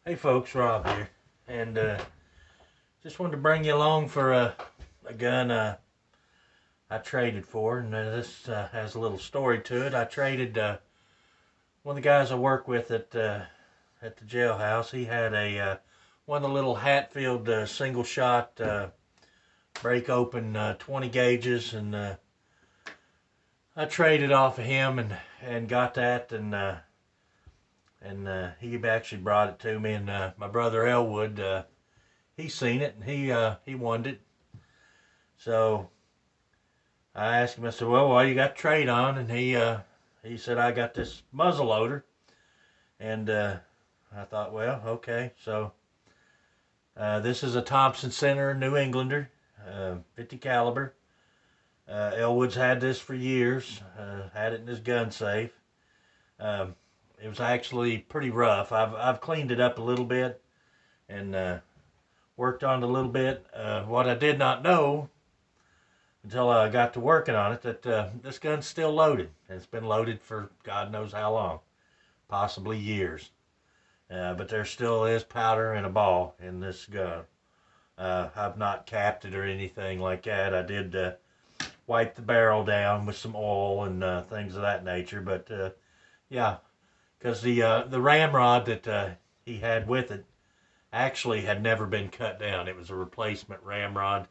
Hey folks, Rob here, and just wanted to bring you along for a gun I traded for, and this has a little story to it. I traded one of the guys I work with at the jailhouse. He had a one of the little Hatfield single shot break open 20 gauges, and I traded off of him and got that, and he actually brought it to me, and my brother Elwood. He seen it and he wanted it. So I asked him. I said, "Well, why you got trade on?" And he said, "I got this muzzleloader." And I thought, well, okay. So this is a Thompson Center New Englander, 50 caliber. Elwood's had this for years. Had it in his gun safe. Um, it was actually pretty rough. I've cleaned it up a little bit and worked on it a little bit. What I did not know until I got to working on it, that this gun's still loaded. And it's been loaded for God knows how long, possibly years. But there still is powder and a ball in this gun. I've not capped it or anything like that. I did wipe the barrel down with some oil and things of that nature. But yeah, because the ramrod that he had with it actually had never been cut down. It was a replacement ramrod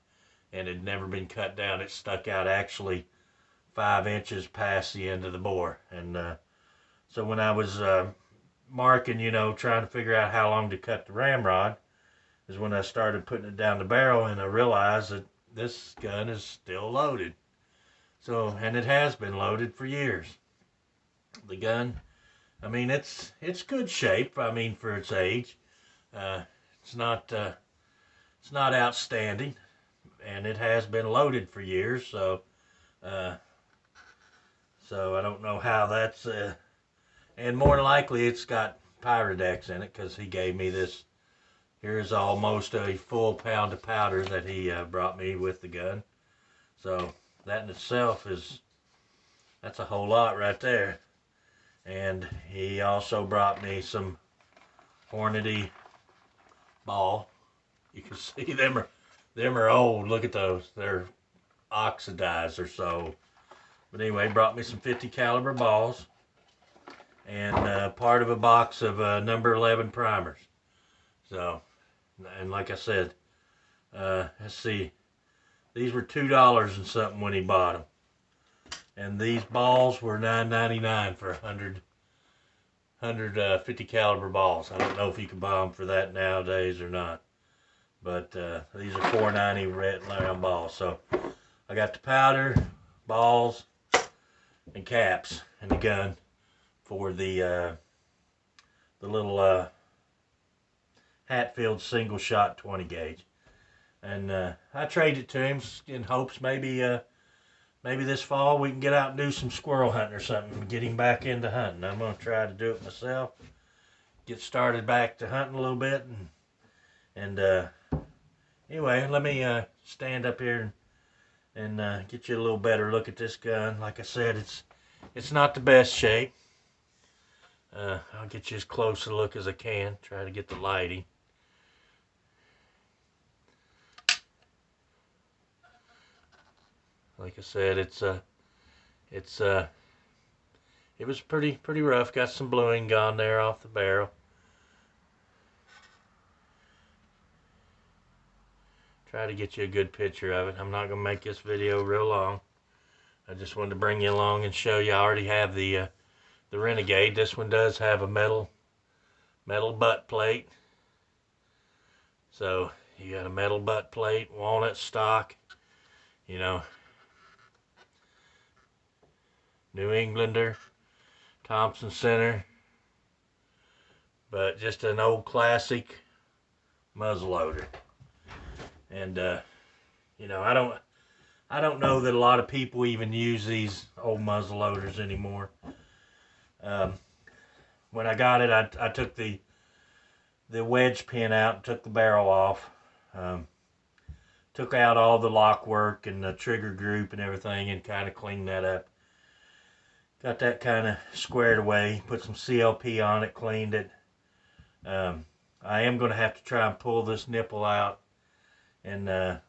and it had never been cut down. It stuck out actually 5 inches past the end of the bore. And so when I was marking, trying to figure out how long to cut the ramrod, is when I started putting it down the barrel, and I realized that this gun is still loaded. So, and it has been loaded for years. The gun, I mean, it's good shape. I mean, for its age, uh, it's not it's not outstanding, and it has been loaded for years. Uh, so I don't know how that's and more than likely it's got Pyrodex in it because he gave me this. Here's almost a full pound of powder that he brought me with the gun. So that in itself that's a whole lot right there. And he also brought me some Hornady ball. You can see them are old. Look at those. They're oxidized or so. But anyway, he brought me some 50 caliber balls and part of a box of number 11 primers. So, and like I said, let's see, these were $2 and something when he bought them, and these balls were $9.99 for 50 caliber balls. I don't know if you can buy them for that nowadays or not, but these are $4.90 red round balls. So I got the powder, balls, and caps and the gun for the little Hatfield single shot 20 gauge. And I traded it to him in hopes maybe this fall we can get out and do some squirrel hunting or something and get him back into hunting. I'm going to try to do it myself, get started back to hunting a little bit. And anyway, let me stand up here and get you a little better look at this gun. Like I said, it's not the best shape. I'll get you as close a look as I can, try to get the lighting. Like I said, it was pretty rough. Got some bluing gone there off the barrel. Try to get you a good picture of it. I'm not gonna make this video real long. I just wanted to bring you along and show you. I already have the Renegade. This one does have a metal butt plate. So you got a metal butt plate, walnut stock, you know, New Englander, Thompson Center, but just an old classic muzzleloader. And I don't know that a lot of people even use these old muzzleloaders anymore. When I got it, I took the wedge pin out and took the barrel off. Took out all the lock work and the trigger group and everything and kind of cleaned that up. Got that kind of squared away, put some CLP on it, cleaned it. I am going to have to try and pull this nipple out. And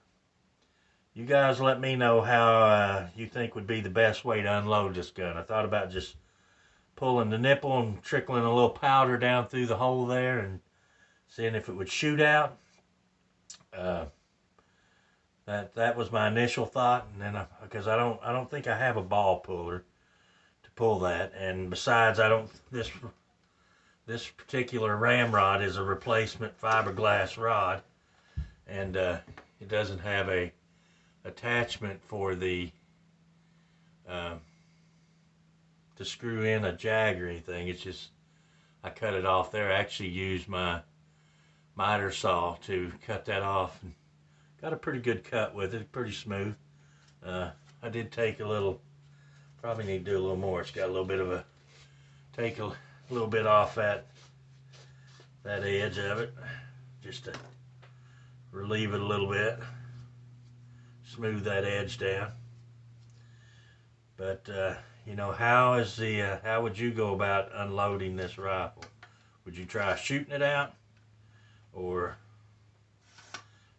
you guys let me know how you think would be the best way to unload this gun. I thought about just pulling the nipple and trickling a little powder down through the hole there and seeing if it would shoot out. That was my initial thought, and then because I don't think I have a ball puller to pull that, and besides this particular ramrod is a replacement fiberglass rod, and it doesn't have a attachment for the to screw in a jag or anything. It's just I cut it off there. I actually used my miter saw to cut that off, and got a pretty good cut with it, pretty smooth. I did take a little, probably need to do a little more. It's got a little bit of a, take a little bit off that edge of it, just to relieve it a little bit, smooth that edge down. But you know, how would you go about unloading this rifle? Would you try shooting it out, or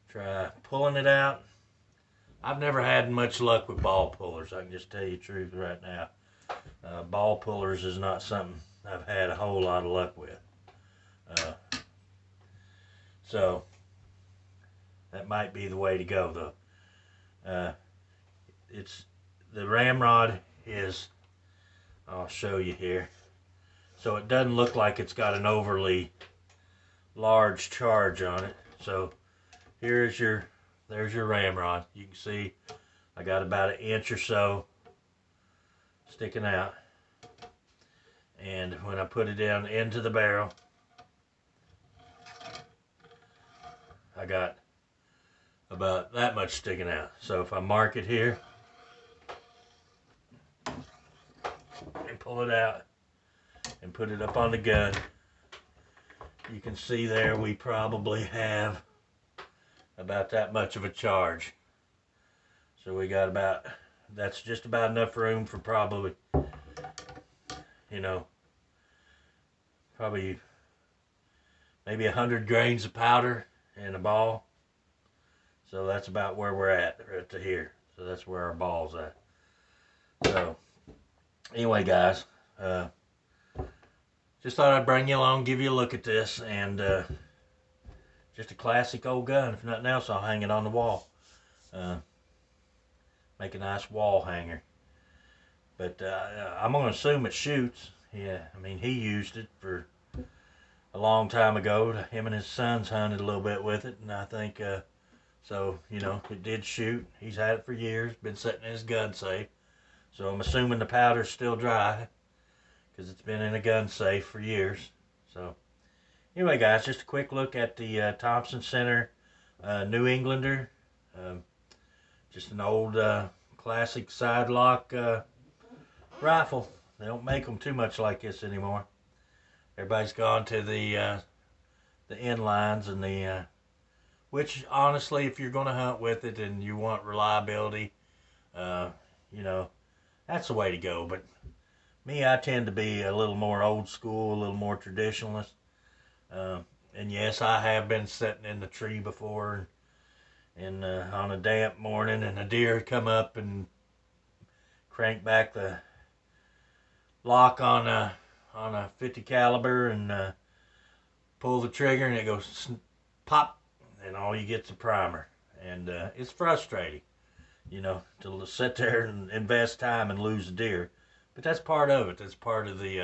try pulling it out? I've never had much luck with ball pullers. I can just tell you the truth right now. Ball pullers is not something I've had a whole lot of luck with. So that might be the way to go, though. It's the ramrod is, I'll show you here. So it doesn't look like it's got an overly large charge on it. So there's your ramrod. You can see I got about an inch or so sticking out. And when I put it down into the barrel, I got about that much sticking out. So if I mark it here and pull it out and put it up on the gun, you can see there we probably have about that much of a charge. So we got about, that's just about enough room for probably, you know, probably maybe 100 grains of powder in a ball. So that's about where we're at, right to here. So that's where our ball's at. So anyway, guys, just thought I'd bring you along, give you a look at this, and just a classic old gun. If nothing else, I'll hang it on the wall. Make a nice wall hanger. But I'm going to assume it shoots. Yeah, I mean, he used it for a long time ago. Him and his sons hunted a little bit with it, and I think, so, you know, it did shoot. He's had it for years, been sitting in his gun safe. So I'm assuming the powder's still dry, because it's been in a gun safe for years. So anyway, guys, just a quick look at the Thompson Center New Englander. Just an old classic side lock rifle. They don't make them too much like this anymore. Everybody's gone to the inlines and the which honestly, if you're going to hunt with it and you want reliability, you know, that's the way to go. But me, I tend to be a little more old school, a little more traditionalist. And yes, I have been sitting in the tree before, and on a damp morning, and a deer come up and crank back the lock on a 50 caliber and pull the trigger, and it goes pop, and all you get's a primer. And it's frustrating, you know, to sit there and invest time and lose a deer. But that's part of it. That's part of the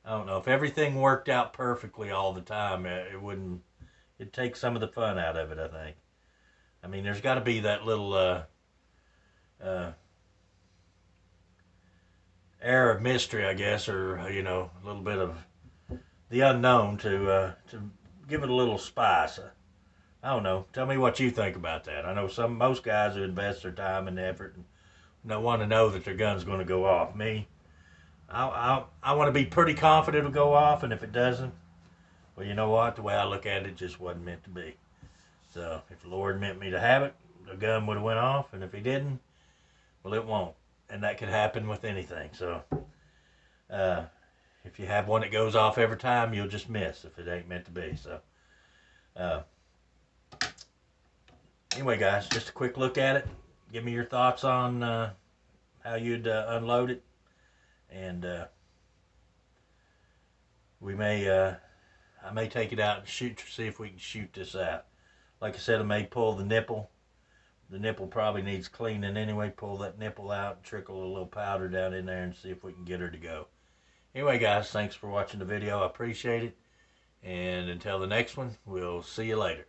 I don't know, if everything worked out perfectly all the time, it'd take some of the fun out of it, I think. I mean, there's got to be that little air of mystery, I guess, or, you know, a little bit of the unknown to give it a little spice. I don't know. Tell me what you think about that. I know most guys who invest their time and effort and don't want to know that their gun's going to go off. Me, I want to be pretty confident it'll go off, and if it doesn't, well, you know what? The way I look at it, just wasn't meant to be. So if the Lord meant me to have it, the gun would have went off, and if he didn't, well, it won't. And that could happen with anything. So if if you have one that goes off every time, you'll just miss if it ain't meant to be. So anyway, guys, just a quick look at it. Give me your thoughts on how you'd unload it, and I may take it out and see if we can shoot this out. Like I said, I may pull the nipple. The nipple probably needs cleaning anyway. Pull that nipple out and trickle a little powder down in there and see if we can get her to go. Anyway, guys, thanks for watching the video. I appreciate it. And until the next one, we'll see you later.